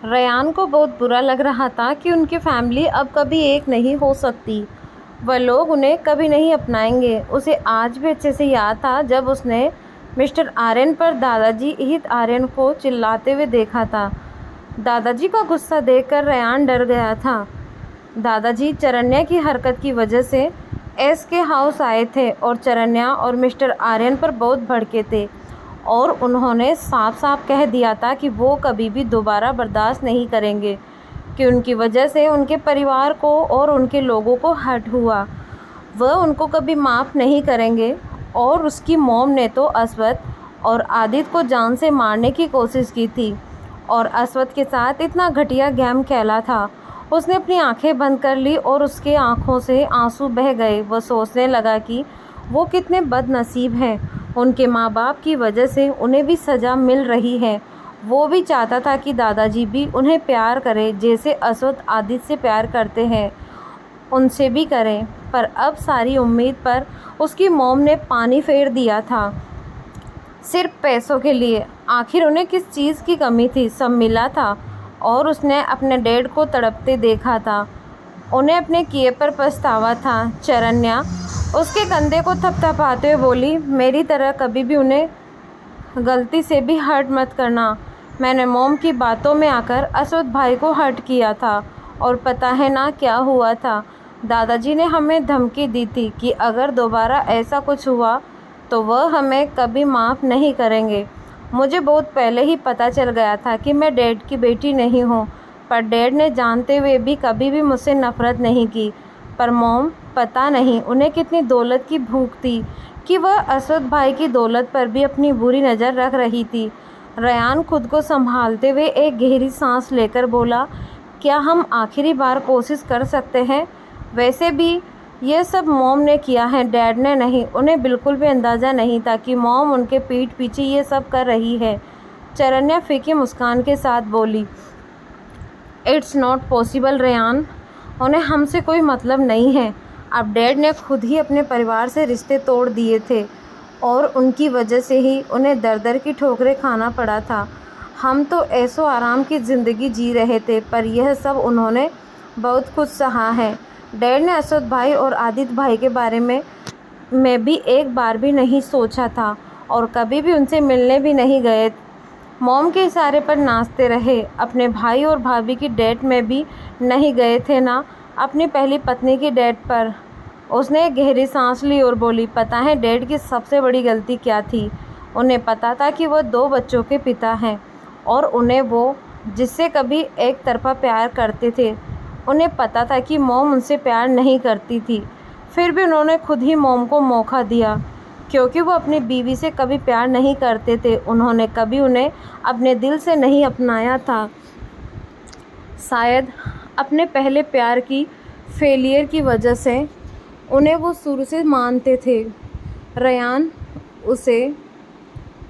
Ryan को बहुत बुरा लग रहा था कि उनकी फैमिली अब कभी एक नहीं हो सकती। वह लोग उन्हें कभी नहीं अपनाएंगे। उसे आज भी अच्छे से याद था जब उसने मिस्टर आर्यन पर दादाजी ईद आर्यन को चिल्लाते हुए देखा था। दादाजी का गुस्सा देखकर रयान डर गया था। दादाजी चरन्या की हरकत की वजह से एस के हाउस आए थे और चरन्या और मिस्टर आर्यन पर बहुत भड़के थे और उन्होंने साफ साफ कह दिया था कि वो कभी भी दोबारा बर्दाश्त नहीं करेंगे कि उनकी वजह से उनके परिवार को और उनके लोगों को हर्ट हुआ। वह उनको कभी माफ़ नहीं करेंगे। और उसकी मॉम ने तो अस्वद और आदित्य को जान से मारने की कोशिश की थी और अस्वद के साथ इतना घटिया गेम खेला था। उसने अपनी आंखें बंद कर ली और उसके आंखों से आंसू बह गए। वह सोचने लगा कि वो कितने बदनसीब हैं। उनके माँ बाप की वजह से उन्हें भी सज़ा मिल रही है। वो भी चाहता था कि दादाजी भी उन्हें प्यार करें जैसे अस्वद आदित्य से प्यार करते हैं उनसे भी करें। पर अब सारी उम्मीद पर उसकी मॉम ने पानी फेर दिया था, सिर्फ पैसों के लिए। आखिर उन्हें किस चीज़ की कमी थी? सब मिला था और उसने अपने डैड को तड़पते देखा था। उन्हें अपने किए पर पछतावा था। चरन्या उसके कंधे को थपथपाते हुए बोली, मेरी तरह कभी भी उन्हें गलती से भी हर्ट मत करना। मैंने मॉम की बातों में आकर असद भाई को हर्ट किया था और पता है ना क्या हुआ था? दादाजी ने हमें धमकी दी थी कि अगर दोबारा ऐसा कुछ हुआ तो वह हमें कभी माफ़ नहीं करेंगे। मुझे बहुत पहले ही पता चल गया था कि मैं डैड की बेटी नहीं हूँ, पर डैड ने जानते हुए भी कभी भी मुझसे नफ़रत नहीं की। पर मॉम, पता नहीं उन्हें कितनी दौलत की भूख थी कि वह असद भाई की दौलत पर भी अपनी बुरी नज़र रख रही थी। रयान खुद को संभालते हुए एक गहरी सांस लेकर बोला, क्या हम आखिरी बार कोशिश कर सकते हैं? वैसे भी यह सब मॉम ने किया है, डैड ने नहीं। उन्हें बिल्कुल भी अंदाज़ा नहीं था कि मॉम उनके पीठ पीछे ये सब कर रही है। चरन्या फीकी मुस्कान के साथ बोली, इट्स नॉट पॉसिबल रयान, उन्हें हमसे कोई मतलब नहीं है। अब डैड ने खुद ही अपने परिवार से रिश्ते तोड़ दिए थे और उनकी वजह से ही उन्हें दर दर की ठोकरें खाना पड़ा था। हम तो ऐसो आराम की ज़िंदगी जी रहे थे, पर यह सब उन्होंने बहुत कुछ सहा है। डैड ने असद भाई और आदित्य भाई के बारे में मैं भी एक बार भी नहीं सोचा था और कभी भी उनसे मिलने भी नहीं गए। मॉम के इशारे पर नाचते रहे। अपने भाई और भाभी की डेट में भी नहीं गए थे ना, अपनी पहली पत्नी की डेट पर। उसने एक गहरी सांस ली और बोली, पता है डैड की सबसे बड़ी गलती क्या थी? उन्हें पता था कि वह 2 बच्चों के पिता हैं और उन्हें वो जिससे कभी एक तरफा प्यार करते थे। उन्हें पता था कि मॉम उनसे प्यार नहीं करती थी, फिर भी उन्होंने खुद ही मॉम को मौका दिया क्योंकि वो अपनी बीवी से कभी प्यार नहीं करते थे। उन्होंने कभी उन्हें अपने दिल से नहीं अपनाया था। शायद अपने पहले प्यार की फेलियर की वजह से उन्हें वो शुरू से मानते थे। रयान उसे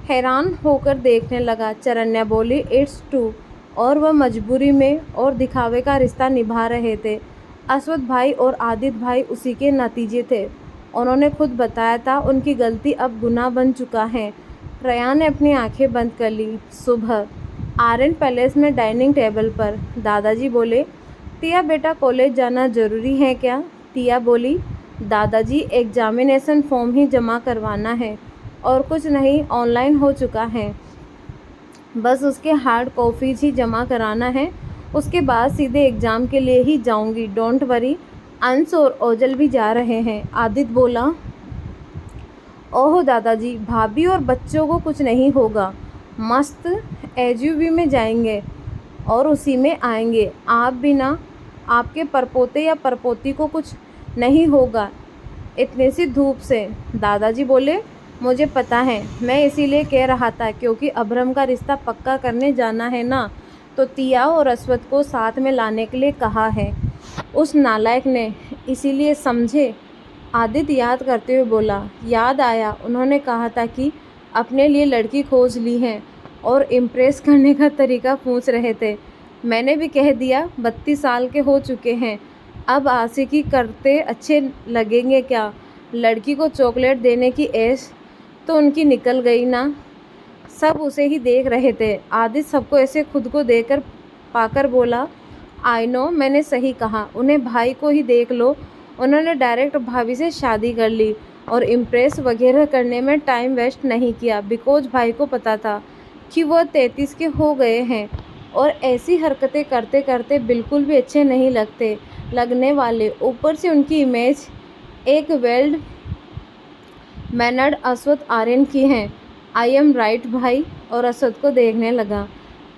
हैरान होकर देखने लगा। चरन्या बोली, इट्स ट्रू। और वह मजबूरी में और दिखावे का रिश्ता निभा रहे थे। असवद भाई और आदित्य भाई उसी के नतीजे थे। उन्होंने खुद बताया था उनकी गलती अब गुनाह बन चुका है। रयान ने अपनी आंखें बंद कर ली। सुबह आर्यन पैलेस में डाइनिंग टेबल पर दादाजी बोले, तिया बेटा कॉलेज जाना ज़रूरी है क्या? तिया बोली, दादाजी एग्जामिनेशन फॉर्म ही जमा करवाना है और कुछ नहीं, ऑनलाइन हो चुका है, बस उसके हार्ड कॉपीज ही जमा कराना है। उसके बाद सीधे एग्ज़ाम के लिए ही जाऊंगी। डोंट वरी, अंश और ओजल भी जा रहे हैं। आदित्य बोला, ओहो दादाजी, भाभी और बच्चों को कुछ नहीं होगा, मस्त एसयूवी में जाएंगे और उसी में आएंगे। आप भी ना, आपके परपोते या परपोती को कुछ नहीं होगा इतनी सी धूप से। दादाजी बोले, मुझे पता है, मैं इसीलिए कह रहा था क्योंकि अभरम का रिश्ता पक्का करने जाना है ना, तो तिया और अस्वद को साथ में लाने के लिए कहा है उस नालायक ने, इसीलिए समझे। आदित्य याद करते हुए बोला, याद आया, उन्होंने कहा था कि अपने लिए लड़की खोज ली है और इम्प्रेस करने का तरीका पूछ रहे थे। मैंने भी कह दिया, 32 साल के हो चुके हैं, अब आशिकी करते अच्छे लगेंगे क्या? लड़की को चॉकलेट देने की ऐश तो उनकी निकल गई ना। सब उसे ही देख रहे थे। आदित्य सबको ऐसे खुद को देखकर पाकर बोला, आई नो, मैंने सही कहा, उन्हें भाई को ही देख लो। उन्होंने डायरेक्ट भाभी से शादी कर ली और इम्प्रेस वगैरह करने में टाइम वेस्ट नहीं किया, बिकॉज भाई को पता था कि वह 33 के हो गए हैं और ऐसी हरकतें करते करते बिल्कुल भी अच्छे नहीं लगने वाले। ऊपर से उनकी इमेज एक वेल मैनर्ड अश्वथ आर्यन की है। आई एम राइट भाई? और अश्वथ को देखने लगा।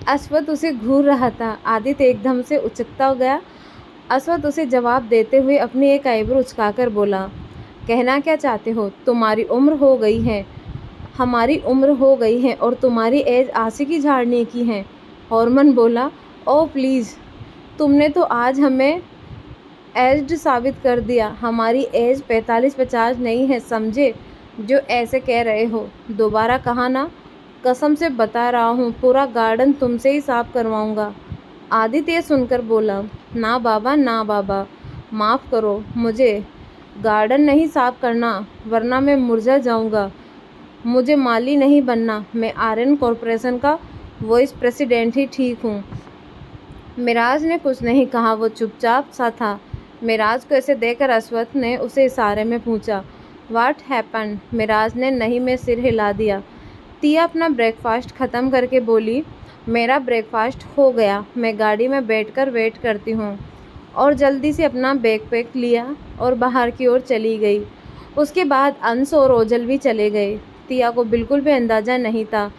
अश्वथ उसे घूर रहा था। आदित्य एकदम से उचकता गया। अश्वथ उसे जवाब देते हुए अपनी एक आईब्रो उचकाकर बोला, कहना क्या चाहते हो? तुम्हारी उम्र हो गई है, हमारी उम्र हो गई है और तुम्हारी एज आशिकी झाड़ने की है। हॉर्मन बोला, ओह प्लीज़, तुमने तो आज हमें एज्ड साबित कर दिया। हमारी एज 45-50 नहीं है, समझे? जो ऐसे कह रहे हो दोबारा कहा ना, कसम से बता रहा हूँ पूरा गार्डन तुमसे ही साफ करवाऊँगा। आदित्य सुनकर बोला, ना बाबा, माफ़ करो, मुझे गार्डन नहीं साफ करना वरना मैं मुरझा जाऊँगा। मुझे माली नहीं बनना, मैं आर्यन कॉरपोरेशन का वाइस प्रेसिडेंट ही ठीक हूँ। मिराज ने कुछ नहीं कहा, वो चुपचाप सा था। मिराज को ऐसे देखकर अश्वथ ने उसे इशारे में पूछा, व्हाट हैपन? मिराज ने नहीं में सिर हिला दिया। तिया अपना ब्रेकफास्ट ख़त्म करके बोली, मेरा ब्रेकफास्ट हो गया, मैं गाड़ी में बैठकर वेट करती हूँ। और जल्दी से अपना बैग पैक लिया और बाहर की ओर चली गई। उसके बाद अंश और ओजल भी चले गए। तिया को बिल्कुल भी अंदाज़ा नहीं था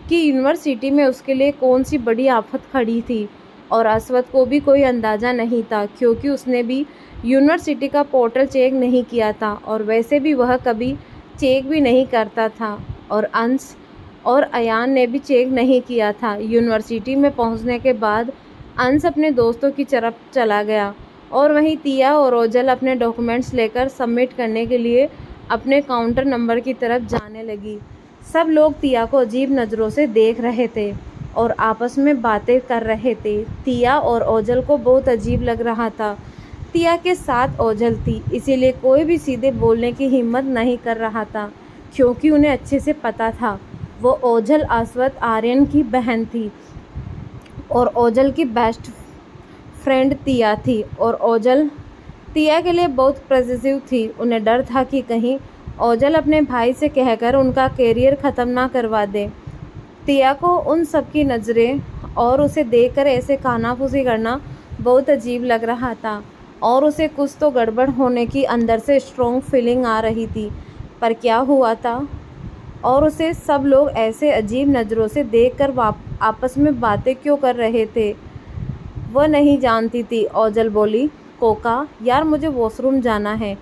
कि यूनिवर्सिटी में उसके लिए कौन सी बड़ी आफत खड़ी थी और अश्वथ को भी कोई अंदाज़ा नहीं था, क्योंकि उसने भी यूनिवर्सिटी का पोर्टल चेक नहीं किया था और वैसे भी वह कभी चेक भी नहीं करता था। और अंश और अयान ने भी चेक नहीं किया था। यूनिवर्सिटी में पहुंचने के बाद अंश अपने दोस्तों की तरफ चला गया और वहीं तिया और ओजल अपने डॉक्यूमेंट्स लेकर सबमिट करने के लिए अपने काउंटर नंबर की तरफ जाने लगी। सब लोग तिया को अजीब नज़रों से देख रहे थे और आपस में बातें कर रहे थे। तिया और ओजल को बहुत अजीब लग रहा था। तिया के साथ ओजल थी, इसीलिए कोई भी सीधे बोलने की हिम्मत नहीं कर रहा था, क्योंकि उन्हें अच्छे से पता था वो ओजल अश्वथ आर्यन की बहन थी और ओजल की बेस्ट फ्रेंड तिया थी और ओजल तिया के लिए बहुत पॉजिटिव थी। उन्हें डर था कि कहीं ओजल अपने भाई से कहकर उनका करियर ख़त्म ना करवा दे। तिया को उन सब की नज़रें और उसे देखकर ऐसे कानाफूसी करना बहुत अजीब लग रहा था और उसे कुछ तो गड़बड़ होने की अंदर से स्ट्रॉन्ग फीलिंग आ रही थी। पर क्या हुआ था और उसे सब लोग ऐसे अजीब नज़रों से देखकर आपस में बातें क्यों कर रहे थे, वह नहीं जानती थी। ओजल बोली, कोका यार, मुझे वॉशरूम जाना है,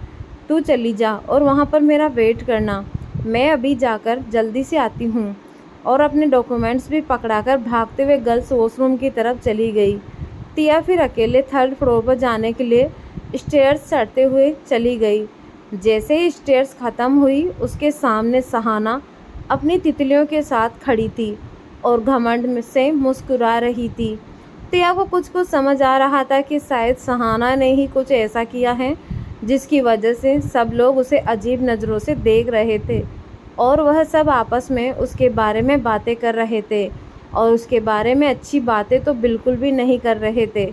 तू चली जा और वहाँ पर मेरा वेट करना, मैं अभी जाकर जल्दी से आती हूँ। और अपने डॉक्यूमेंट्स भी पकड़ाकर भागते हुए गर्ल्स वॉशरूम की तरफ चली गई। तिया फिर अकेले 3rd फ्लोर पर जाने के लिए स्टेयर्स चढ़ते हुए चली गई। जैसे ही स्टेयर्स ख़त्म हुई, उसके सामने सहाना अपनी तितलियों के साथ खड़ी थी और घमंड से मुस्कुरा रही थी। तिया को कुछ समझ आ रहा था कि शायद सहाना ने ही कुछ ऐसा किया है जिसकी वजह से सब लोग उसे अजीब नज़रों से देख रहे थे और वह सब आपस में उसके बारे में बातें कर रहे थे और उसके बारे में अच्छी बातें तो बिल्कुल भी नहीं कर रहे थे।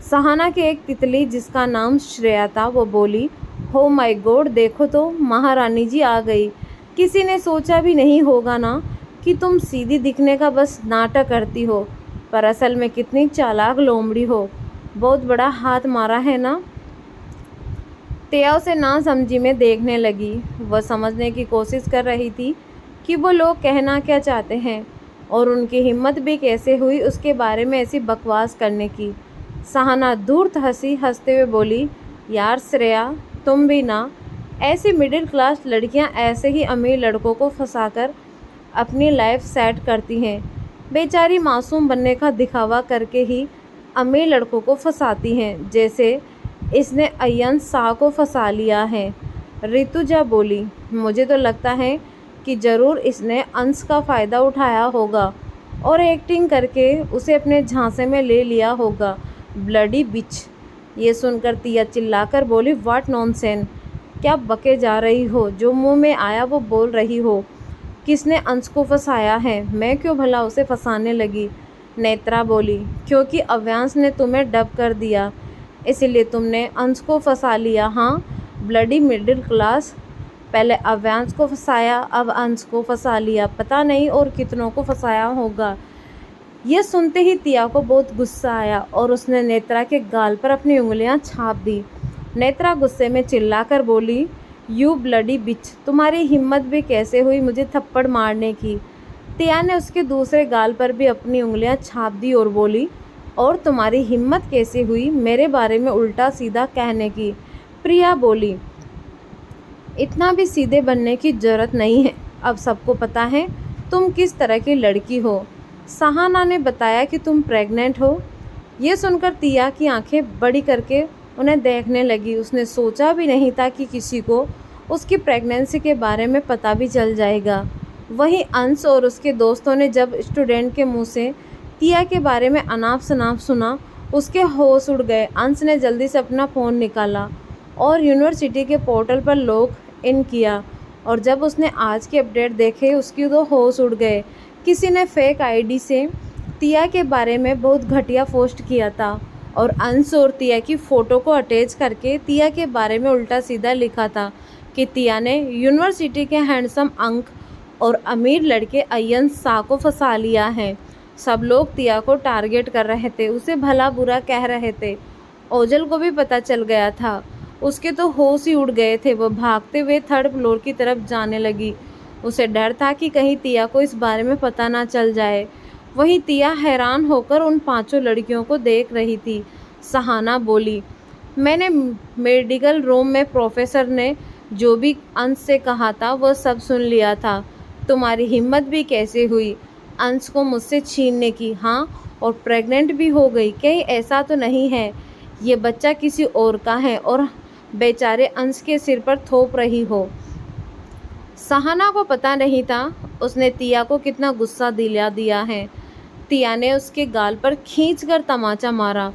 सहाना की एक तितली जिसका नाम श्रेया था, वो बोली, हो माय गॉड, देखो तो महारानी जी आ गई। किसी ने सोचा भी नहीं होगा ना कि तुम सीधी दिखने का बस नाटक करती हो, पर असल में कितनी चालाक लोमड़ी हो। बहुत बड़ा हाथ मारा है ना। तिया उसे ना समझी में देखने लगी। वह समझने की कोशिश कर रही थी कि वो लोग कहना क्या चाहते हैं और उनकी हिम्मत भी कैसे हुई उसके बारे में ऐसी बकवास करने की। सहाना धूर्त हंसते हुए बोली, यार श्रेया, तुम भी ना, ऐसी मिडिल क्लास लड़कियां ऐसे ही अमीर लड़कों को फंसाकर अपनी लाइफ सेट करती हैं। बेचारी मासूम बनने का दिखावा करके ही अमीर लड़कों को फंसाती हैं, जैसे इसने अय्यन शाह को फंसा लिया है। ऋतुजा बोली, मुझे तो लगता है कि ज़रूर इसने अंश का फ़ायदा उठाया होगा और एक्टिंग करके उसे अपने झांसे में ले लिया होगा। ब्लडी बिच। ये सुनकर तिया चिल्लाकर बोली, व्हाट नॉनसेंस, क्या बके जा रही हो? जो मुंह में आया वो बोल रही हो। किसने अंश को फंसाया है? मैं क्यों भला उसे फंसाने लगी? नेत्रा बोली, क्योंकि अव्यांश ने तुम्हें डब कर दिया, इसलिए तुमने अंश को फंसा लिया। हाँ, ब्लडी मिडिल क्लास। पहले अव्यांश को फंसाया, अब अंश को फंसा लिया, पता नहीं और कितनों को फंसाया होगा। यह सुनते ही तिया को बहुत गुस्सा आया और उसने नेत्रा के गाल पर अपनी उंगलियां छाप दी। नेत्रा गुस्से में चिल्लाकर बोली, यू ब्लडी बिच, तुम्हारी हिम्मत भी कैसे हुई मुझे थप्पड़ मारने की। तिया ने उसके दूसरे गाल पर भी अपनी उंगलियां छाप दी और बोली, और तुम्हारी हिम्मत कैसे हुई मेरे बारे में उल्टा सीधा कहने की। प्रिया बोली, इतना भी सीधे बनने की जरूरत नहीं है, अब सबको पता है तुम किस तरह की लड़की हो। सहाना ने बताया कि तुम प्रेग्नेंट हो। ये सुनकर तिया की आंखें बड़ी करके उन्हें देखने लगी। उसने सोचा भी नहीं था कि किसी को उसकी प्रेगनेंसी के बारे में पता भी चल जाएगा। वहीं अंश और उसके दोस्तों ने जब स्टूडेंट के मुंह से तिया के बारे में अनाप शनाप सुना, उसके होश उड़ गए। अंश ने जल्दी से अपना फ़ोन निकाला और यूनिवर्सिटी के पोर्टल पर लॉग इन किया, और जब उसने आज के अपडेट देखे उसकी तो होश उड़ गए। किसी ने फेक आईडी से तिया के बारे में बहुत घटिया पोस्ट किया था और अंश और तिया की फ़ोटो को अटैच करके तिया के बारे में उल्टा सीधा लिखा था कि तिया ने यूनिवर्सिटी के हैंडसम अंक और अमीर लड़के अयन शाह को फंसा लिया है। सब लोग तिया को टारगेट कर रहे थे, उसे भला बुरा कह रहे थे। ओजल को भी पता चल गया था, उसके तो होश ही उड़ गए थे। वह भागते हुए थर्ड फ्लोर की तरफ जाने लगी। उसे डर था कि कहीं तिया को इस बारे में पता ना चल जाए। वहीं तिया हैरान होकर उन पांचों लड़कियों को देख रही थी। सहाना बोली, मैंने मेडिकल रूम में प्रोफेसर ने जो भी अंश से कहा था वह सब सुन लिया था। तुम्हारी हिम्मत भी कैसे हुई अंश को मुझसे छीनने की। हाँ, और प्रेग्नेंट भी हो गई। कहीं ऐसा तो नहीं है ये बच्चा किसी और का है और बेचारे अंश के सिर पर थोप रही हो। सहाना को पता नहीं था उसने तिया को कितना गुस्सा दिला दिया है। तिया ने उसके गाल पर खींचकर तमाचा मारा।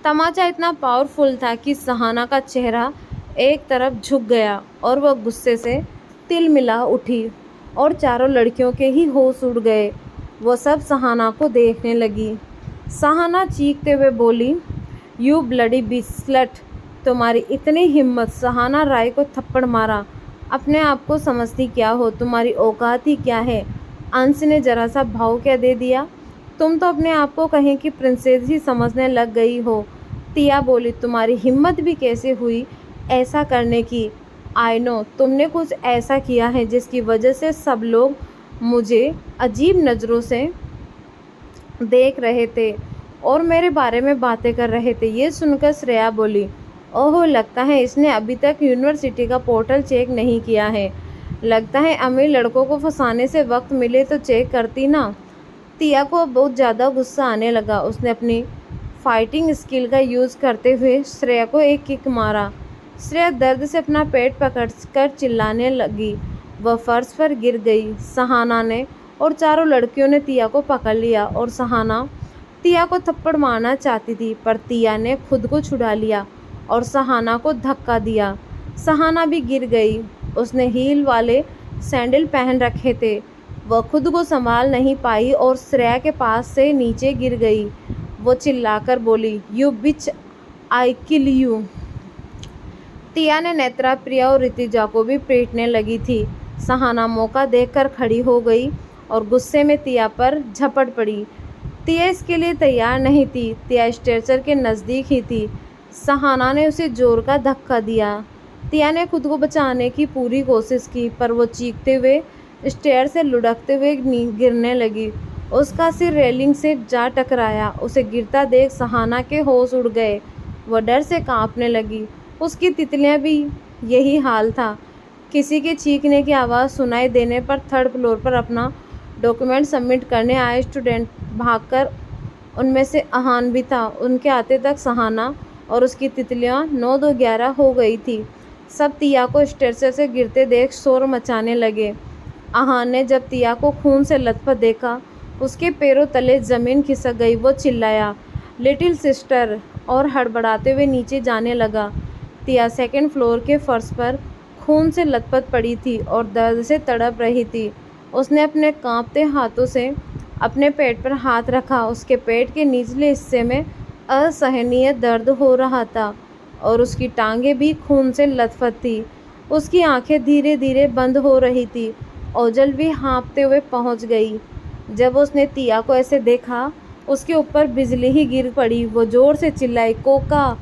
तमाचा इतना पावरफुल था कि सहाना का चेहरा एक तरफ झुक गया और वह गुस्से से तिलमिला उठी और चारों लड़कियों के ही होश उड़ गए। वो सब सहाना को देखने लगी। सहाना चीखते हुए बोली, यू ब्लडी बिस्लट, तुम्हारी इतनी हिम्मत। सहाना राय को थप्पड़ मारा। अपने आप को समझती क्या हो, तुम्हारी औकात ही क्या है। अंश ने जरा सा भाव क्या दे दिया। तुम तो अपने आप को कहीं की प्रिंसेस ही समझने लग गई हो। तिया बोली, तुम्हारी हिम्मत भी कैसे हुई ऐसा करने की। आई नो, तुमने कुछ ऐसा किया है जिसकी वजह से सब लोग मुझे अजीब नज़रों से देख रहे थे और मेरे बारे में बातें कर रहे थे। ये सुनकर श्रेया बोली, ओहो, लगता है इसने अभी तक यूनिवर्सिटी का पोर्टल चेक नहीं किया है। लगता है अमीर लड़कों को फंसाने से वक्त मिले तो चेक करती ना। तिया को बहुत ज़्यादा गुस्सा आने लगा। उसने अपनी फाइटिंग स्किल का यूज़ करते हुए श्रेया को एक किक मारा। श्रेया दर्द से अपना पेट पकड़कर चिल्लाने लगी। वह फर्श पर गिर गई। सहाना ने और चारों लड़कियों ने तिया को पकड़ लिया और सहाना तिया को थप्पड़ मारना चाहती थी, पर तिया ने खुद को छुड़ा लिया और सहाना को धक्का दिया। सहाना भी गिर गई। उसने हील वाले सैंडल पहन रखे थे। वह खुद को संभाल नहीं पाई और श्रेया के पास से नीचे गिर गई। वो चिल्लाकर बोली, you beach, I kill you. तिया ने नेत्रा, प्रिया और ऋतिजा को भी पीटने लगी थी। सहाना मौका देखकर खड़ी हो गई और गुस्से में तिया पर झपट पड़ी। तिया इसके लिए तैयार नहीं थी। तिया स्ट्रेचर के नज़दीक ही थी। सहाना ने उसे जोर का धक्का दिया। तिया ने खुद को बचाने की पूरी कोशिश की, पर वो चीखते हुए स्टेयर से लुढ़कते हुए गिरने लगी। उसका सिर रेलिंग से जा टकराया। उसे गिरता देख सहाना के होश उड़ गए। वह डर से कांपने लगी। उसकी तितलियां भी यही हाल था। किसी के चीखने की आवाज़ सुनाई देने पर थर्ड फ्लोर पर अपना डॉक्यूमेंट सबमिट करने आए स्टूडेंट भागकर, उनमें से अहान भी था। उनके आते तक सहाना और उसकी तितलियां 9-2-11 हो गई थी। सब तिया को स्ट्रेचर से गिरते देख शोर मचाने लगे। अहान ने जब तिया को खून से लथपथ देखा, उसके पैरों तले ज़मीन खिसक गई। वो चिल्लाया, लिटिल सिस्टर, और हड़बड़ाते हुए नीचे जाने लगा। तिया सेकंड फ्लोर के फर्श पर खून से लथपथ पड़ी थी और दर्द से तड़प रही थी। उसने अपने कांपते हाथों से अपने पेट पर हाथ रखा। उसके पेट के निचले हिस्से में असहनीय दर्द हो रहा था और उसकी टांगें भी खून से लथपथ थी। उसकी आंखें धीरे धीरे बंद हो रही थी। ओजल भी हाँफते हुए पहुंच गई। जब उसने तिया को ऐसे देखा, उसके ऊपर बिजली ही गिर पड़ी। वो जोर से चिल्लाई, कोका!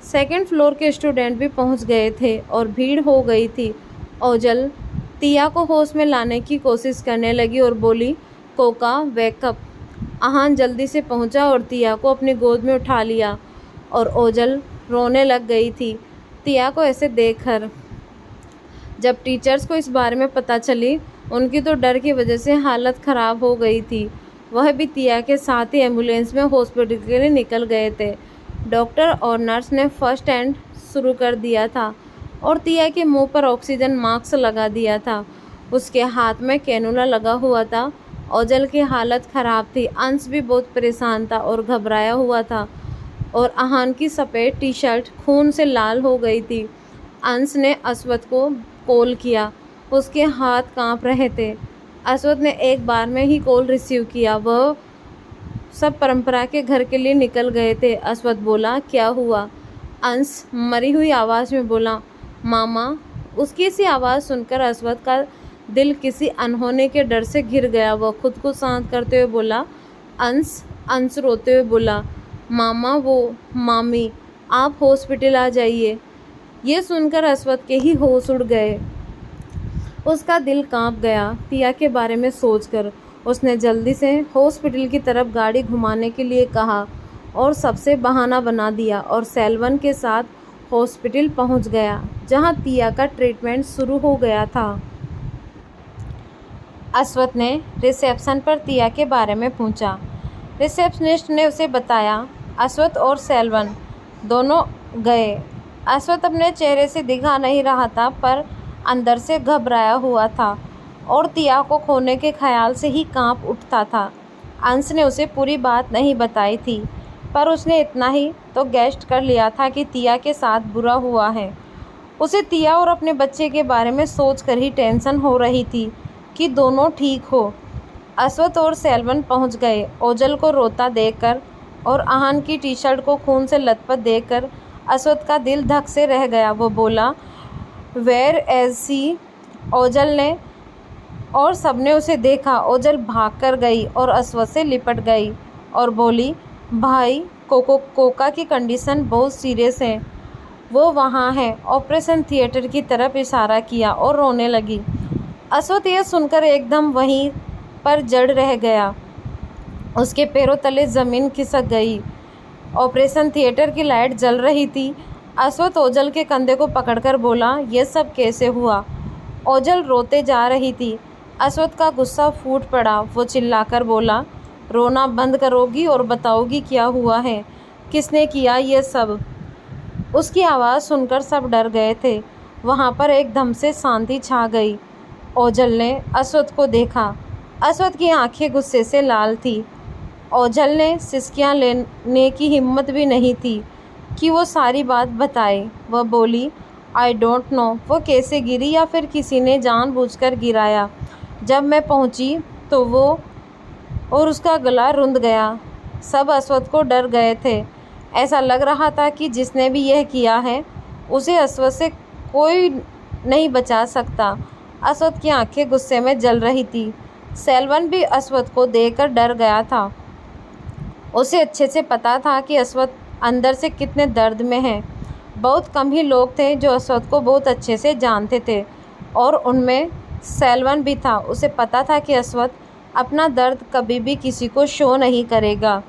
सेकंड फ्लोर के स्टूडेंट भी पहुंच गए थे और भीड़ हो गई थी। ओजल तिया को होश में लाने की कोशिश करने लगी और बोली, कोका, वेकअप! आहान जल्दी से पहुंचा और तिया को अपनी गोद में उठा लिया और ओजल रोने लग गई थी तिया को ऐसे देखकर। जब टीचर्स को इस बारे में पता चली, उनकी तो डर की वजह से हालत ख़राब हो गई थी। वह भी तिया के साथ ही एम्बुलेंस में हॉस्पिटल के लिए निकल गए थे। डॉक्टर और नर्स ने फर्स्ट एड शुरू कर दिया था और तिया के मुंह पर ऑक्सीजन मास्क लगा दिया था। उसके हाथ में कैनुला लगा हुआ था। ओजल की हालत ख़राब थी। अंश भी बहुत परेशान था और घबराया हुआ था और आहान की सफ़ेद टी शर्ट खून से लाल हो गई थी। अंश ने अस्वथ को कॉल किया। उसके हाथ कांप रहे थे। अस्वथ ने एक बार में ही कॉल रिसीव किया। वह सब परंपरा के घर के लिए निकल गए थे। अस्वथ बोला, क्या हुआ? अंश मरी हुई आवाज़ में बोला, मामा। उसकी सी आवाज़ सुनकर अस्वथ का दिल किसी अनहोनी के डर से घिर गया। वह खुद को शांत करते हुए बोला, अंश। अंश रोते हुए बोला, मामा, वो मामी, आप हॉस्पिटल आ जाइए। ये सुनकर अस्वथ के ही होश उड़ गए। उसका दिल कांप गया तिया के बारे में सोचकर। उसने जल्दी से हॉस्पिटल की तरफ गाड़ी घुमाने के लिए कहा और सबसे बहाना बना दिया और सेल्वन के साथ हॉस्पिटल पहुंच गया, जहां तिया का ट्रीटमेंट शुरू हो गया था। अस्वथ ने रिसेप्शन पर तिया के बारे में पूछा। रिसेप्शनिस्ट ने उसे बताया। अस्वथ और सेल्वन दोनों गए। अस्वथ अपने चेहरे से दिखा नहीं रहा था, पर अंदर से घबराया हुआ था और तिया को खोने के ख्याल से ही कांप उठता था। अंश ने उसे पूरी बात नहीं बताई थी, पर उसने इतना ही तो गेस्ट कर लिया था कि तिया के साथ बुरा हुआ है। उसे तिया और अपने बच्चे के बारे में सोचकर ही टेंशन हो रही थी कि दोनों ठीक हो। अस्वथ और सेल्वन पहुंच गए। ओजल को रोता देखकर और आहान की टी शर्ट को खून से लथपथ देखकर अस्वथ का दिल धक से रह गया। वो बोला, वेयर एज सी? ओजल ने और सबने उसे देखा। ओजल भाग कर गई और अस्वथ से लिपट गई और बोली, भाई, कोका की कंडीशन बहुत सीरियस है। वो वहाँ है। ऑपरेशन थिएटर की तरफ इशारा किया और रोने लगी। अस्वथ यह सुनकर एकदम वहीं पर जड़ रह गया। उसके पैरों तले ज़मीन खिसक गई। ऑपरेशन थिएटर की लाइट जल रही थी। अस्वथ ओजल के कंधे को पकड़कर बोला, ये सब कैसे हुआ? ओजल रोते जा रही थी। अस्वथ का गुस्सा फूट पड़ा। वो चिल्लाकर बोला, रोना बंद करोगी और बताओगी क्या हुआ है? किसने किया ये सब? उसकी आवाज़ सुनकर सब डर गए थे। वहाँ पर एकदम से शांति छा गई। ओजल ने अस्वथ को देखा। अस्वथ की आंखें गुस्से से लाल थी। ओजल ने सिसकियाँ लेने की हिम्मत भी नहीं थी कि वो सारी बात बताए। वह बोली, आई डोंट नो वो कैसे गिरी या फिर किसी ने जानबूझकर गिराया। जब मैं पहुंची तो वो और उसका गला रुंध गया। सब अस्वथ को डर गए थे। ऐसा लग रहा था कि जिसने भी यह किया है उसे अस्वथ से कोई नहीं बचा सकता। अस्वथ की आंखें गुस्से में जल रही थी। सेल्वन भी अस्वथ को देखकर डर गया था। उसे अच्छे से पता था कि अस्वथ अंदर से कितने दर्द में है। बहुत कम ही लोग थे जो अस्वथ को बहुत अच्छे से जानते थे और उनमें सेल्वन भी था। उसे पता था कि अस्वथ अपना दर्द कभी भी किसी को शो नहीं करेगा,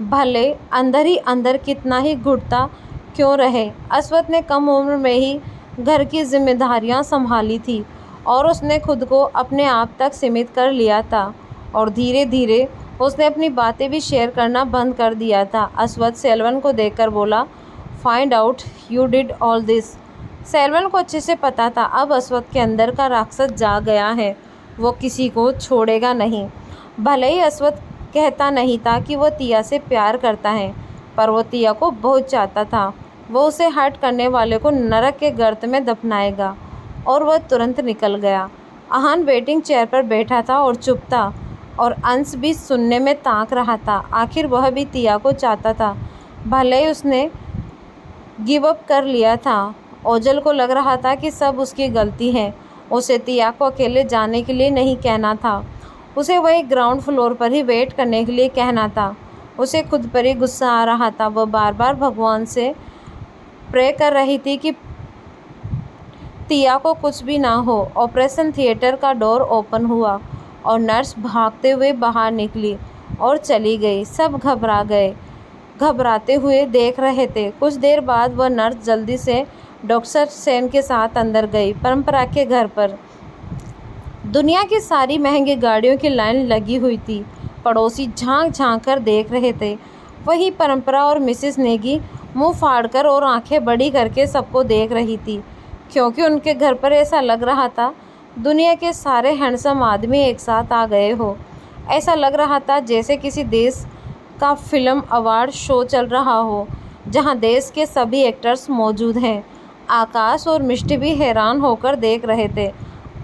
भले अंदर ही अंदर कितना ही घुटता क्यों रहे। अस्वथ ने कम उम्र में ही घर की जिम्मेदारियां संभाली थी और उसने खुद को अपने आप तक सीमित कर लिया था और धीरे धीरे उसने अपनी बातें भी शेयर करना बंद कर दिया था। अस्वथ सेल्वन को देखकर बोला, find out you did all this. Selvan को अच्छे से पता था अब अस्वथ के अंदर का राक्षस जाग गया है। वो किसी को छोड़ेगा नहीं। भले ही अस्वथ कहता नहीं था कि वो तिया से प्यार करता है, पर वो तिया को बहुत चाहता था। वो उसे हर्ट करने वाले को नरक के गर्त में दफनाएगा। और वह तुरंत निकल गया। आहान वेटिंग चेयर पर बैठा था और चुप था। और अंश भी सुनने में ताक रहा था। आखिर वह भी तिया को चाहता था, भले ही उसने गिव अप कर लिया था। ओजल को लग रहा था कि सब उसकी गलती है। उसे तिया को अकेले जाने के लिए नहीं कहना था, उसे वही ग्राउंड फ्लोर पर ही वेट करने के लिए कहना था। उसे खुद पर ही गुस्सा आ रहा था। वह बार बार भगवान से प्रे कर रही थी कि तिया को कुछ भी ना हो। ऑपरेशन थिएटर का डोर ओपन हुआ और नर्स भागते हुए बाहर निकली और चली गई। सब घबराते हुए देख रहे थे। कुछ देर बाद वह नर्स जल्दी से डॉक्टर सेन के साथ अंदर गई। परंपरा के घर पर दुनिया की सारी महंगी गाड़ियों की लाइन लगी हुई थी। पड़ोसी झांक झांक कर देख रहे थे। वही परंपरा और मिसेस नेगी मुंह फाड़कर और आंखें बड़ी करके सबको देख रही थी, क्योंकि उनके घर पर ऐसा लग रहा था दुनिया के सारे हैंडसम आदमी एक साथ आ गए हो। ऐसा लग रहा था जैसे किसी देश का फिल्म अवार्ड शो चल रहा हो, जहां देश के सभी एक्टर्स मौजूद हैं। आकाश और मिष्टी भी हैरान होकर देख रहे थे।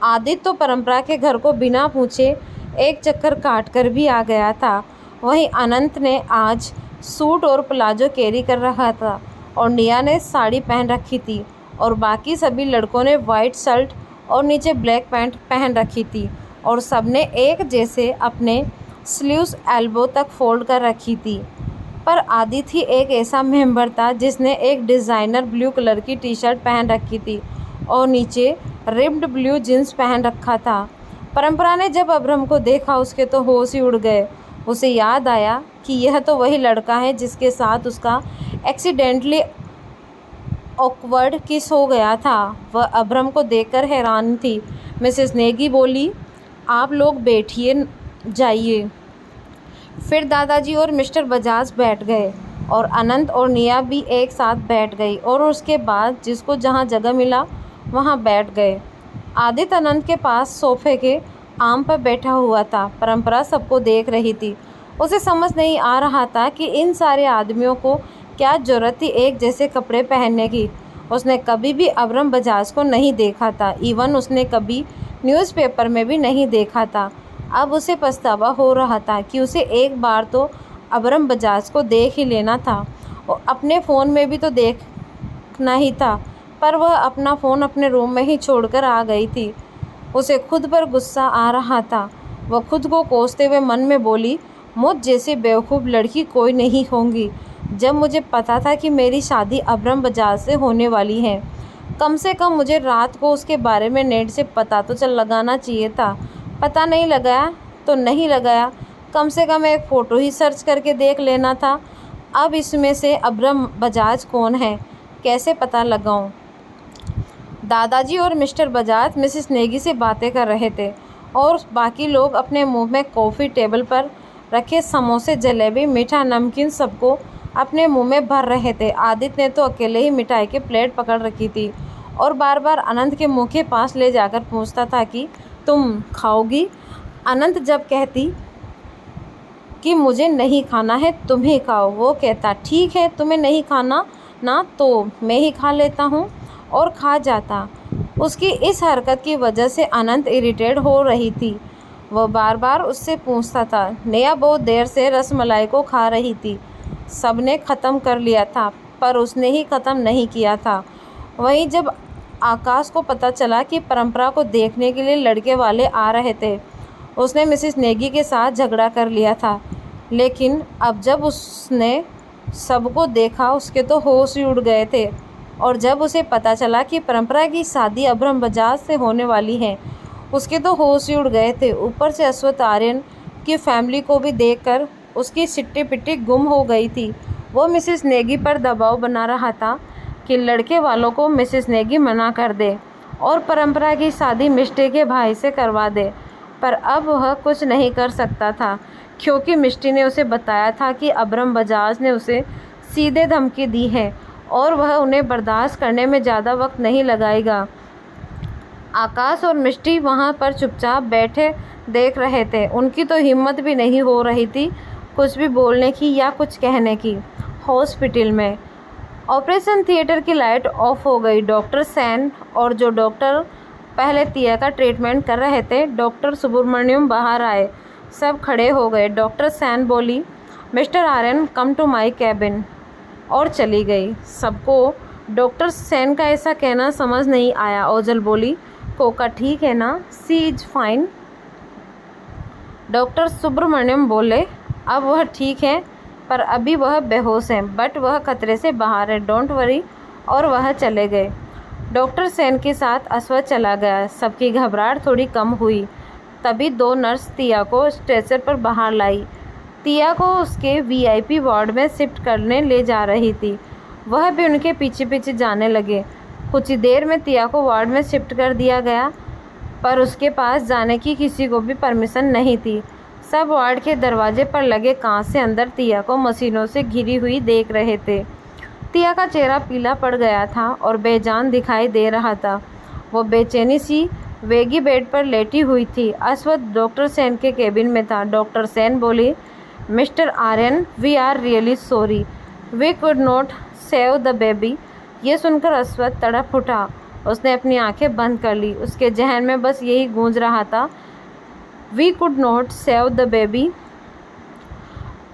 आदित्य तो परंपरा के घर को बिना पूछे एक चक्कर काटकर भी आ गया था। वहीं अनंत ने आज सूट और प्लाजो कैरी कर रहा था और निया ने साड़ी पहन रखी थी और बाकी सभी लड़कों ने वाइट शर्ट और नीचे ब्लैक पैंट पहन रखी थी और सबने एक जैसे अपने स्लीव्स एल्बो तक फोल्ड कर रखी थी। पर आदित्य एक ऐसा मेंबर था जिसने एक डिज़ाइनर ब्लू कलर की टी शर्ट पहन रखी थी और नीचे रिब्ड ब्लू जींस पहन रखा था। परंपरा ने जब अब्रम को देखा उसके तो होश ही उड़ गए। उसे याद आया कि यह तो वही लड़का है जिसके साथ उसका एक्सीडेंटली ऑकवर्ड किस हो गया था। वह अब्रम को देखकर हैरान थी। मिसेस नेगी बोली, आप लोग बैठिए जाइए। फिर दादाजी और मिस्टर बजाज बैठ गए और अनंत और निया भी एक साथ बैठ गई और उसके बाद जिसको जहाँ जगह मिला वहाँ बैठ गए। आदित्य अनंत के पास सोफे के आम पर बैठा हुआ था। परंपरा सबको देख रही थी। उसे समझ नहीं आ रहा था कि इन सारे आदमियों को क्या ज़रूरत थी एक जैसे कपड़े पहनने की। उसने कभी भी अब्रम बजाज को नहीं देखा था, इवन उसने कभी न्यूज़पेपर में भी नहीं देखा था। अब उसे पछतावा हो रहा था कि उसे एक बार तो अब्रम बजाज को देख ही लेना था और अपने फ़ोन में भी तो देखना ही था, पर वह अपना फ़ोन अपने रूम में ही छोड़कर आ गई थी। उसे खुद पर गुस्सा आ रहा था। वह खुद को कोसते हुए मन में बोली, मुझ जैसी बेवकूफ़ लड़की कोई नहीं होंगी। जब मुझे पता था कि मेरी शादी अब्रम बजाज से होने वाली है, कम से कम मुझे रात को उसके बारे में नेट से पता तो चल लगाना चाहिए था। पता नहीं लगाया तो नहीं लगाया, कम से कम एक फ़ोटो ही सर्च करके देख लेना था। अब इसमें से अब्रम बजाज कौन है, कैसे पता लगाऊं? दादाजी और मिस्टर बजाज मिसेस नेगी से बातें कर रहे थे और बाकी लोग अपने मुंह में कॉफ़ी, टेबल पर रखे समोसे, जलेबी, मीठा, नमकीन सबको अपने मुंह में भर रहे थे। आदित्य ने तो अकेले ही मिठाई की प्लेट पकड़ रखी थी और बार बार अनंत के मुंह के पास ले जाकर पूछता था कि तुम खाओगी? अनंत जब कहती कि मुझे नहीं खाना है, तुम ही खाओ, वो कहता ठीक है, तुम्हें नहीं खाना ना तो मैं ही खा लेता हूँ, और खा जाता। उसकी इस हरकत की वजह से अनंत इरिटेट हो रही थी। वह बार बार उससे पूछता था। नेहा बहुत देर से रसमलाई को खा रही थी। सबने ख़त्म कर लिया था पर उसने ही ख़त्म नहीं किया था। वहीं जब आकाश को पता चला कि परंपरा को देखने के लिए लड़के वाले आ रहे थे, उसने मिसेस नेगी के साथ झगड़ा कर लिया था। लेकिन अब जब उसने सबको देखा उसके तो होश ही उड़ गए थे और जब उसे पता चला कि परंपरा की शादी अब्रम बजाज से होने वाली है, उसके तो होश ही उड़ गए थे। ऊपर से अश्वथ आर्यन की फैमिली को भी देखकर उसकी सिट्टी पिट्टी गुम हो गई थी। वो मिसेस नेगी पर दबाव बना रहा था कि लड़के वालों को मिसेस नेगी मना कर दे और परंपरा की शादी मिष्टी के भाई से करवा दे, पर अब वह कुछ नहीं कर सकता था क्योंकि मिष्टी ने उसे बताया था कि अब्रम बजाज ने उसे सीधे धमकी दी है और वह उन्हें बर्दाश्त करने में ज़्यादा वक्त नहीं लगाएगा। आकाश और मिष्टी वहाँ पर चुपचाप बैठे देख रहे थे। उनकी तो हिम्मत भी नहीं हो रही थी कुछ भी बोलने की या कुछ कहने की। हॉस्पिटल में ऑपरेशन थिएटर की लाइट ऑफ हो गई। डॉक्टर सैन और जो डॉक्टर पहले तिया का ट्रीटमेंट कर रहे थे, डॉक्टर सुब्रमण्यम बाहर आए। सब खड़े हो गए। डॉक्टर सैन बोली, mister Aryan come to my cabin, और चली गई। सबको डॉक्टर सैन का ऐसा कहना समझ नहीं आया। ओजल बोली, कोका ठीक है ना? सी इज फाइन। डॉक्टर सुब्रमण्यम बोले, अब वह ठीक है, पर अभी वह बेहोश है, बट वह खतरे से बाहर है, डोंट वरी। और वह चले गए। डॉक्टर सैन के साथ अश्वथ चला गया। सबकी घबराहट थोड़ी कम हुई। तभी 2 नर्स तिया को स्ट्रेचर पर बाहर लाई। तिया को उसके वीआईपी वार्ड में शिफ्ट करने ले जा रही थी। वह भी उनके पीछे पीछे जाने लगे। कुछ ही देर में तिया को वार्ड में शिफ्ट कर दिया गया, पर उसके पास जाने की किसी को भी परमिशन नहीं थी। सब वार्ड के दरवाजे पर लगे कांच से अंदर तिया को मशीनों से घिरी हुई देख रहे थे। तिया का चेहरा पीला पड़ गया था और बेजान दिखाई दे रहा था। वो बेचैनी सी वेगी बेड पर लेटी हुई थी। अश्वथ डॉक्टर सेन के केबिन में था। डॉक्टर सेन बोली, mister Aryan, we are really sorry, we could not save the baby. ये सुनकर अश्वथ तड़प उठा। उसने अपनी आंखें बंद कर ली। उसके जहन में बस यही गूंज रहा था, we could not save the baby.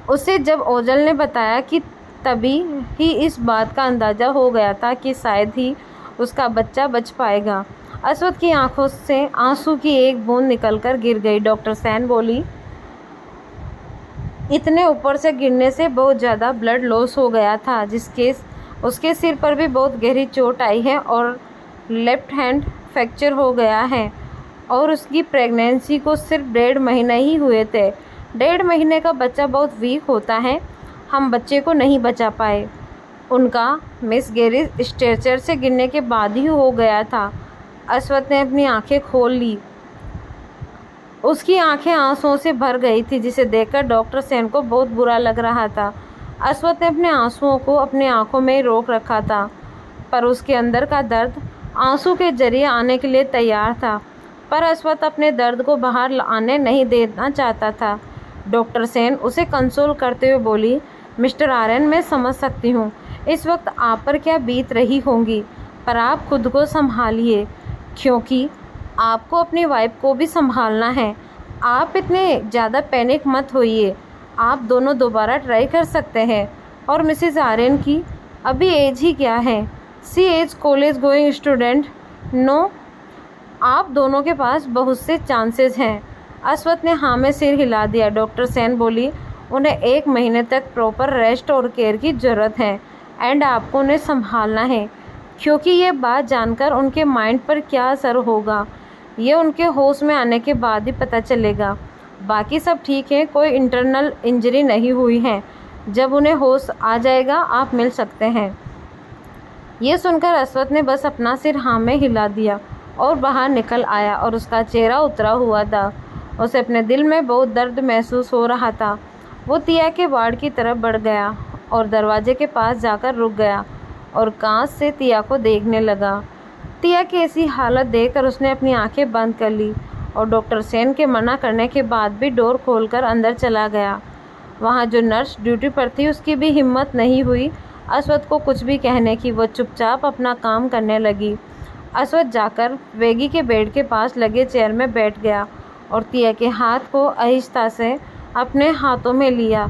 उसे जब ओजल ने बताया कि तभी ही इस बात का अंदाज़ा हो गया था कि शायद ही उसका बच्चा बच पाएगा। अश्वथ की आंखों से आंसू की एक बूंद निकलकर गिर गई। डॉक्टर सैन बोली, इतने ऊपर से गिरने से बहुत ज़्यादा ब्लड लॉस हो गया था, जिसके उसके सिर पर भी बहुत गहरी चोट आई है और लेफ्ट हैंड फ्रैक्चर हो गया है, और उसकी प्रेगनेंसी को सिर्फ 1.5 महीने ही हुए थे। 1.5 महीने का बच्चा बहुत वीक होता है। हम बच्चे को नहीं बचा पाए। उनका मिस गेरी स्ट्रेचर से गिरने के बाद ही हो गया था। अश्वथ ने अपनी आंखें खोल ली। उसकी आंखें आंसुओं से भर गई थी, जिसे देखकर डॉक्टर सेन को बहुत बुरा लग रहा था। अश्वथ ने अपने आंसुओं को अपनी आंखों में रोक रखा था, पर उसके अंदर का दर्द आंसू के जरिए आने के लिए तैयार था। पर अश्वथ अपने दर्द को बाहर आने नहीं देना चाहता था। डॉक्टर सेन उसे कंसोल करते हुए बोली, मिस्टर आर्यन, मैं समझ सकती हूँ इस वक्त आप पर क्या बीत रही होंगी, पर आप खुद को संभालिए, क्योंकि आपको अपनी वाइफ को भी संभालना है। आप इतने ज़्यादा पैनिक मत होइए। आप दोनों दोबारा ट्राई कर सकते हैं। और मिसेस आर्यन की अभी एज ही क्या है? See age college going student. No, आप दोनों के पास बहुत से चांसेस हैं। अश्वथ ने हाँ में सिर हिला दिया। डॉक्टर सेन बोली, उन्हें 1 महीने तक प्रॉपर रेस्ट और केयर की ज़रूरत है, एंड आपको उन्हें संभालना है, क्योंकि ये बात जानकर उनके माइंड पर क्या असर होगा, ये उनके होश में आने के बाद ही पता चलेगा। बाकी सब ठीक है, कोई इंटरनल इंजरी नहीं हुई है। जब उन्हें होश आ जाएगा आप मिल सकते हैं। ये सुनकर अश्वथ ने बस अपना सिर हाँ में हिला दिया और बाहर निकल आया, और उसका चेहरा उतरा हुआ था। उसे अपने दिल में बहुत दर्द महसूस हो रहा था। वो तिया के वार्ड की तरफ बढ़ गया और दरवाजे के पास जाकर रुक गया और कांच से तिया को देखने लगा। तिया की ऐसी हालत देखकर उसने अपनी आंखें बंद कर ली और डॉक्टर सेन के मना करने के बाद भी डोर खोलकर अंदर चला गया। वहाँ जो नर्स ड्यूटी पर थी उसकी भी हिम्मत नहीं हुई अश्वथ को कुछ भी कहने की। वो चुपचाप अपना काम करने लगी। अश्वथ जाकर वेगी के बेड के पास लगे चेयर में बैठ गया और तिया के हाथ को आहिस्ता से अपने हाथों में लिया।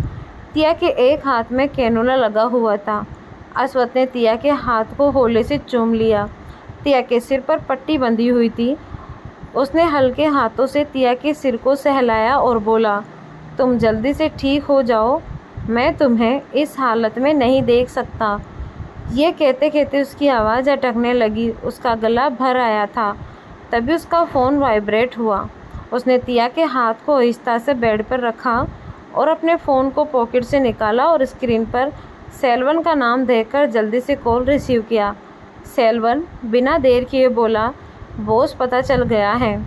तिया के एक हाथ में कैनुला लगा हुआ था। अश्वथ ने तिया के हाथ को होले से चूम लिया। तिया के सिर पर पट्टी बंधी हुई थी। उसने हल्के हाथों से तिया के सिर को सहलाया और बोला, तुम जल्दी से ठीक हो जाओ, मैं तुम्हें इस हालत में नहीं देख सकता। ये कहते कहते उसकी आवाज़ अटकने लगी। उसका गला भर आया था। तभी उसका फ़ोन वाइब्रेट हुआ। उसने तिया के हाथ को आहिस्ता से बेड पर रखा और अपने फ़ोन को पॉकेट से निकाला और स्क्रीन पर सेल्वन का नाम देखकर जल्दी से कॉल रिसीव किया। सेल्वन बिना देर किए बोला, बॉस, पता चल गया है,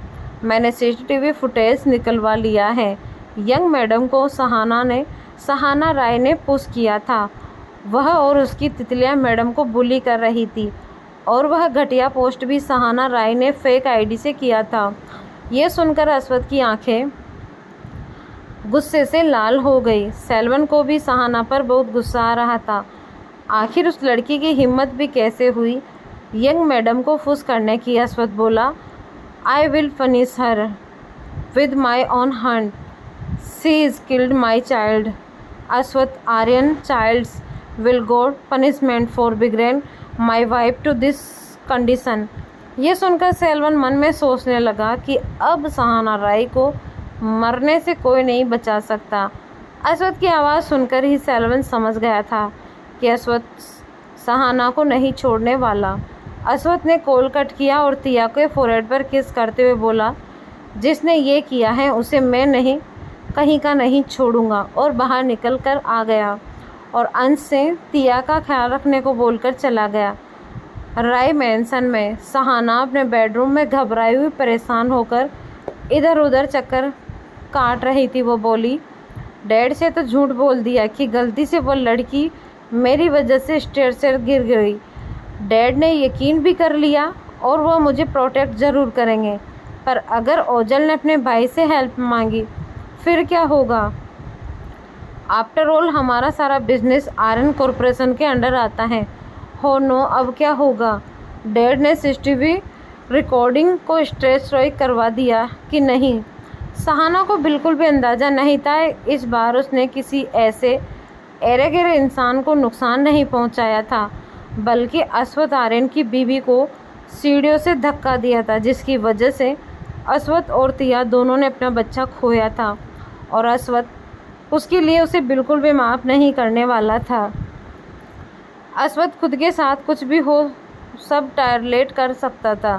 मैंने सीसीटीवी फुटेज निकलवा लिया है। यंग मैडम को सहाना राय ने पुश किया था। वह और उसकी तितलियाँ मैडम को बुली कर रही थी, और वह घटिया पोस्ट भी सहाना राय ने फेक आईडी से किया था। ये सुनकर अश्वथ की आंखें गुस्से से लाल हो गई। सेल्वन को भी सहाना पर बहुत गुस्सा आ रहा था। आखिर उस लड़की की हिम्मत भी कैसे हुई यंग मैडम को फुस करने की। अश्वथ बोला, I will finish her with my own hand. She is killed my child, Ashwath Aryan child's will go punishment for बिग्रेन my wife to this condition. ये सुनकर सेल्वन मन में सोचने लगा कि अब सहाना राय को मरने से कोई नहीं बचा सकता। अश्वथ की आवाज़ सुनकर ही सेल्वन समझ गया था कि अश्वथ सहाना को नहीं छोड़ने वाला। अश्वथ ने कॉल कट किया और तिया के फोरहेड पर किस करते हुए बोला, जिसने ये किया है उसे मैं नहीं कहीं का नहीं छोड़ूंगा, और बाहर निकल कर आ गया और अंश से तिया का ख्याल रखने को बोलकर चला गया। राय मैंसन में सहाना अपने बेडरूम में घबराई हुई परेशान होकर इधर उधर चक्कर काट रही थी। वो बोली, डैड से तो झूठ बोल दिया कि गलती से वो लड़की मेरी वजह से स्टेयर से गिर गई। डैड ने यकीन भी कर लिया और वो मुझे प्रोटेक्ट ज़रूर करेंगे, पर अगर ओजल ने अपने भाई से हेल्प मांगी फिर क्या होगा? आफ्टर ऑल हमारा सारा बिजनेस आर्यन कॉरपोरेशन के अंडर आता है। हो नो, अब क्या होगा? डैड ने सीसीटीवी रिकॉर्डिंग को स्ट्रेच करवा दिया कि नहीं? सहाना को बिल्कुल भी अंदाज़ा नहीं था इस बार उसने किसी ऐसे एरे गिरे इंसान को नुकसान नहीं पहुंचाया था, बल्कि अश्वथ आर्यन की बीवी को सीढ़ियों से धक्का दिया था, जिसकी वजह से अश्वथ और तिया दोनों ने अपना बच्चा खोया था और अश्वथ उसके लिए उसे बिल्कुल भी माफ़ नहीं करने वाला था। अश्वथ खुद के साथ कुछ भी हो सब टॉलरेट कर सकता था,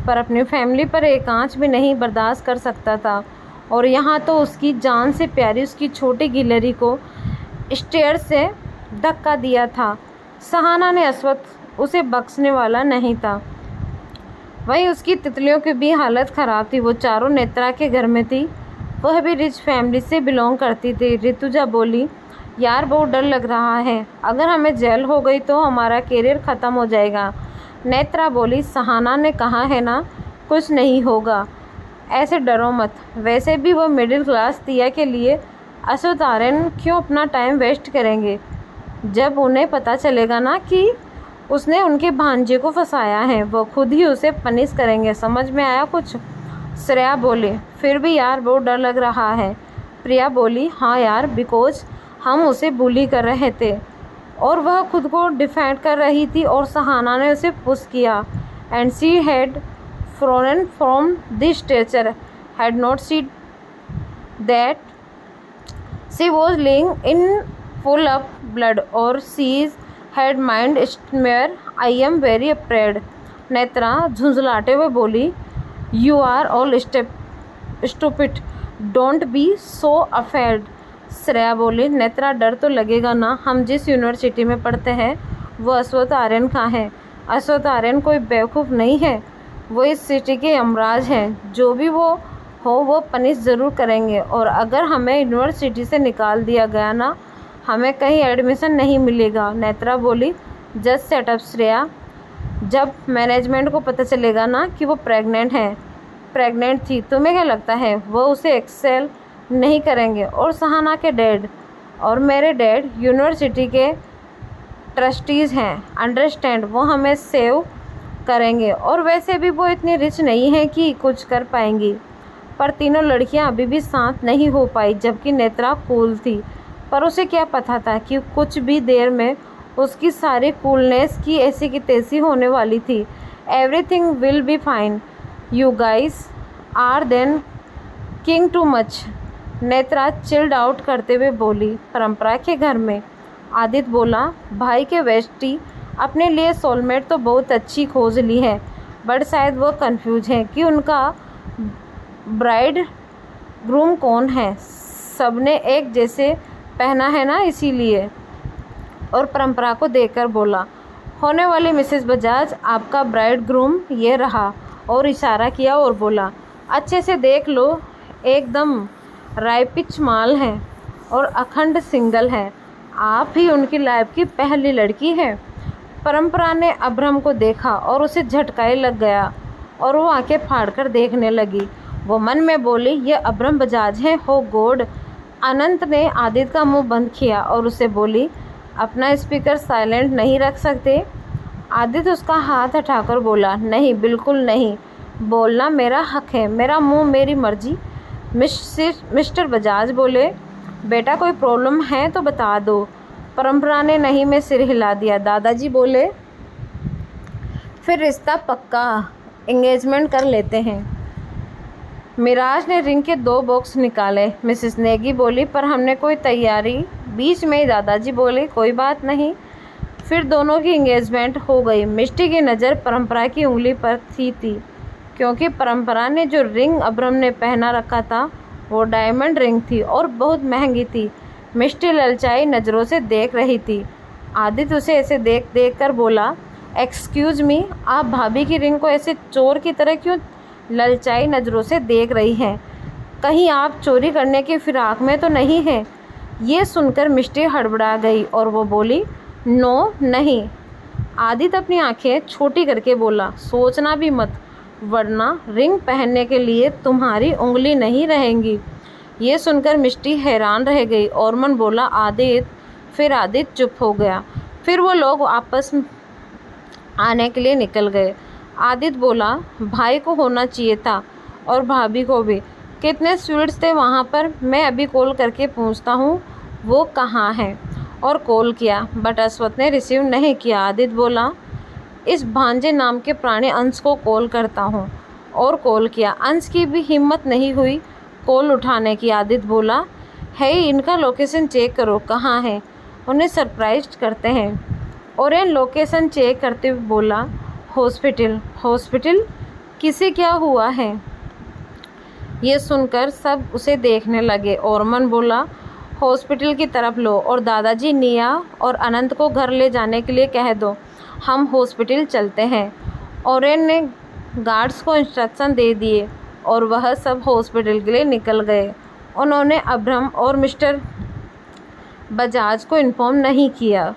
पर अपनी फैमिली पर एक आंच भी नहीं बर्दाश्त कर सकता था, और यहाँ तो उसकी जान से प्यारी उसकी छोटी गिलहरी को स्टेयर से धक्का दिया था। सहाना ने अश्वथ उसे बख्शने वाला नहीं था। वहीं उसकी तितलियों की भी हालत ख़राब थी। वो चारों नेत्रा के घर में थी, वह भी रिच फैमिली से बिलोंग करती थी। ऋतुजा बोली, यार बहुत डर लग रहा है, अगर हमें जेल हो गई तो हमारा करियर ख़त्म हो जाएगा। नेत्रा बोली, सहाना ने कहा है ना कुछ नहीं होगा, ऐसे डरो मत। वैसे भी वो मिडिल क्लास तिया के लिए अश्वथ आर्यन क्यों अपना टाइम वेस्ट करेंगे? जब उन्हें पता चलेगा ना कि उसने उनके भांजे को फंसाया है, वो खुद ही उसे पनिश करेंगे। समझ में आया कुछ? श्रेया बोली, फिर भी यार बहुत डर लग रहा है। प्रिया बोली, हाँ यार, बिकॉज हम उसे बुली कर रहे थे और वह खुद को डिफेंड कर रही थी और सहाना ने उसे पुश किया, and she had thrown from this stretcher, had not see that she was lying in full up blood और she's had mind smear. I am very afraid. Netra झुंझलाते हुए बोली, you are all stupid, don't be so afraid. Shreya बोली, नेत्रा डर तो लगेगा ना, हम जिस यूनिवर्सिटी में पढ़ते हैं वो अश्वथ आर्यन का है। अश्वथ आर्यन कोई बेवकूफ़ नहीं है, वो इस सिटी के यमराज हैं। जो भी वो हो वो पनिश ज़रूर करेंगे, और अगर हमें यूनिवर्सिटी से निकाल दिया गया ना, हमें कहीं एडमिशन नहीं मिलेगा। नेत्रा बोली, जस्ट सेटअप श्रेया, जब मैनेजमेंट को पता चलेगा ना कि वो प्रेग्नेंट थी, तुम्हें क्या लगता है वो उसे एक्सेल नहीं करेंगे? और सहाना के डैड और मेरे डैड यूनिवर्सिटी के ट्रस्टीज़ हैं, अंडरस्टैंड, वो हमें सेव करेंगे, और वैसे भी वो इतनी रिच नहीं है कि कुछ कर पाएंगी। पर तीनों लड़कियां अभी भी साथ नहीं हो पाई, जबकि नेत्रा कूल थी, पर उसे क्या पता था कि कुछ भी देर में उसकी सारी कूलनेस की ऐसी की तैसी होने वाली थी। Everything will be fine, you guys are thinking too much. Netra chilled out करते हुए बोली। परंपरा के घर में आदित्य बोला, भाई के वेस्टी अपने लिए सोलमेट तो बहुत अच्छी खोज ली है, बट शायद वो कंफ्यूज हैं कि उनका ब्राइड ग्रूम कौन है। सबने एक जैसे पहना है ना, इसीलिए। और परंपरा को देखकर बोला, होने वाली मिसेस बजाज, आपका ब्राइड ग्रूम ये रहा, और इशारा किया और बोला, अच्छे से देख लो, एकदम रायपिच माल है और अखंड सिंगल है, आप ही उनकी लाइफ की पहली लड़की है। परंपरा ने अब्रम को देखा और उसे झटकाए लग गया और वो आंखें फाड़कर देखने लगी। वो मन में बोली, ये अब्रम बजाज है, हो गॉड। अनंत ने आदित्य का मुंह बंद किया और उसे बोली, अपना स्पीकर साइलेंट नहीं रख सकते? आदित्य उसका हाथ हटाकर बोला, नहीं, बिल्कुल नहीं, बोलना मेरा हक है, मेरा मुंह मेरी मर्जी। मिस्टर बजाज बोले, बेटा कोई प्रॉब्लम है तो बता दो। परंपरा ने नहीं में सिर हिला दिया। दादाजी बोले, फिर रिश्ता पक्का, एंगेजमेंट कर लेते हैं। मिराज ने रिंग के 2 बॉक्स निकाले। मिसेस नेगी बोली, पर हमने कोई तैयारी। बीच में ही दादाजी बोले, कोई बात नहीं। फिर दोनों की एंगेजमेंट हो गई। मिष्टी की नज़र परंपरा की उंगली पर थी क्योंकि परंपरा ने जो रिंग अब्रम ने पहना रखा था वो डायमंड रिंग थी और बहुत महंगी थी। मिष्टी ललचाई नज़रों से देख रही थी। आदित्य उसे ऐसे देख कर बोला, एक्सक्यूज़ मी, आप भाभी की रिंग को ऐसे चोर की तरह क्यों ललचाई नज़रों से देख रही हैं? कहीं आप चोरी करने की फिराक में तो नहीं हैं? ये सुनकर मिष्टी हड़बड़ा गई और वो बोली, नो नहीं। आदित्य अपनी आंखें छोटी करके बोला, सोचना भी मत, वरना रिंग पहनने के लिए तुम्हारी उंगली नहीं रहेंगी। ये सुनकर मिष्टी हैरान रह गई और मन बोला, आदित्य। फिर आदित्य चुप हो गया। फिर वो लोग वापस आने के लिए निकल गए। आदित्य बोला, भाई को होना चाहिए था और भाभी को भी। कितने स्वीट्स थे वहाँ पर। मैं अभी कॉल करके पूछता हूँ वो कहाँ हैं। और कॉल किया, बट अश्वथ ने रिसीव नहीं किया। आदित्य बोला, इस भांजे नाम के पुराने अंश को कॉल करता हूँ। और कॉल किया। अंश की भी हिम्मत नहीं हुई कॉल उठाने की। आदित्य बोला, है इनका लोकेशन चेक करो, कहाँ है, उन्हें सरप्राइज करते हैं। और इन लोकेशन चेक करते हुए बोला, हॉस्पिटल। हॉस्पिटल? किसे क्या हुआ है? ये सुनकर सब उसे देखने लगे और मन बोला, हॉस्पिटल की तरफ लो और दादाजी, निया और अनंत को घर ले जाने के लिए कह दो, हम हॉस्पिटल चलते हैं। ओरेन ने गार्ड्स को इंस्ट्रक्शन दे दिए और वह सब हॉस्पिटल के लिए निकल गए। उन्होंने अब्रम और मिस्टर बजाज को इन्फॉर्म नहीं किया।